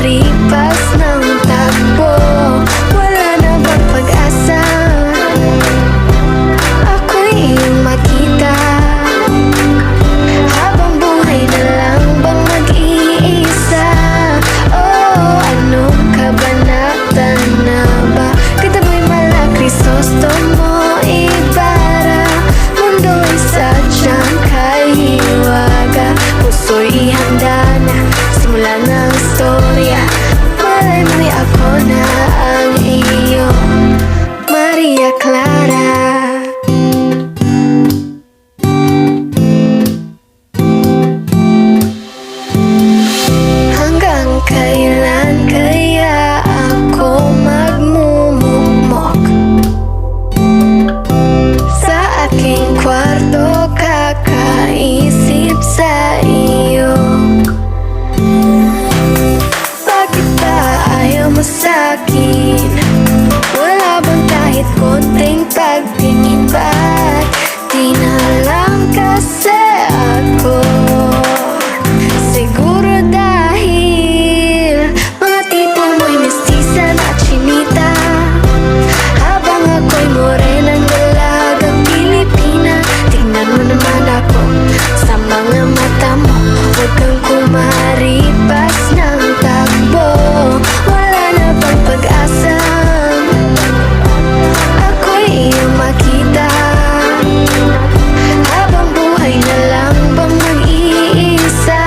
kumaripas ng takbo. Wala na bang pag-asa? Ako'y iyong makita. Habang buhay na lang bang mag-iisa? Oh, anong kabanata na ba? Kataboy mala Crisostomo Ibarra. Mundo'y sadyang kahiwaga. Puso'y ihanda na, simula ng istorya. Malay mo'y ako na ang iyong Maria Clara. Hanggang kailan kaya ako magmumukmok sa aking kwarto, kakaisip sa iyo? Bakit ba ayaw mo sa'kin? Wala bang kahit konting pagtingin? Ba't di na lang kasi ako? Siguro dahil mga tipo mo'y mestiza na chinita, habang ako'y morenang dalagang Pilipina. Tingnan mo naman ako sa mga mata mo, huwag kang kumaripas ng takbo. Wala na bang pag-asa? Ako'y iyong makita. Habang buhay na lang bang mag-iisa?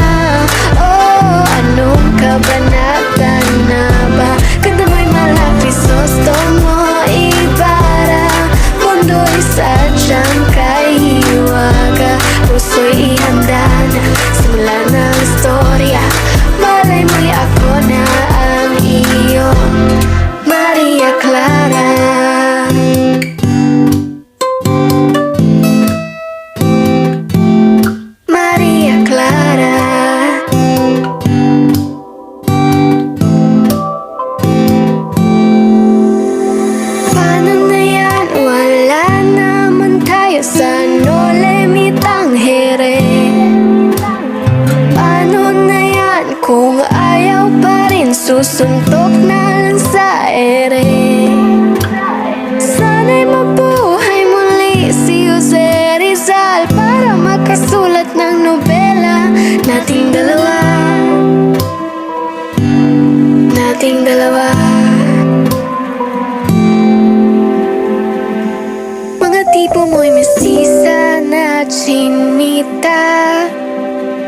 Oh, anong kabanata na ba? Ganda mo'y mala Crisostomo Ibarra. Mundo'y sadyang kahiwaga. Puso'y ihanda na, simula ng istorya. Malay mo'y ako na ang iyong Maria Clara. Maria Clara. Paano na yan? Wala naman tayo sa Nole Mitangere. Paano na yan kung ayaw pa rin? Susuntok na lang sa ere. Sana'y mabuhay muli si Jose Rizal para makasulat ng nobela. Nating dalawa, nating dalawa. Mga tipo mo'y mestiza na chinita,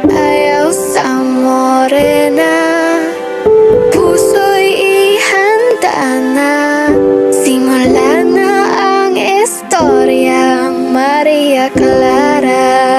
ayaw sa morena. Puso'y ihanda na, simula na ang istoryang Maria Clara.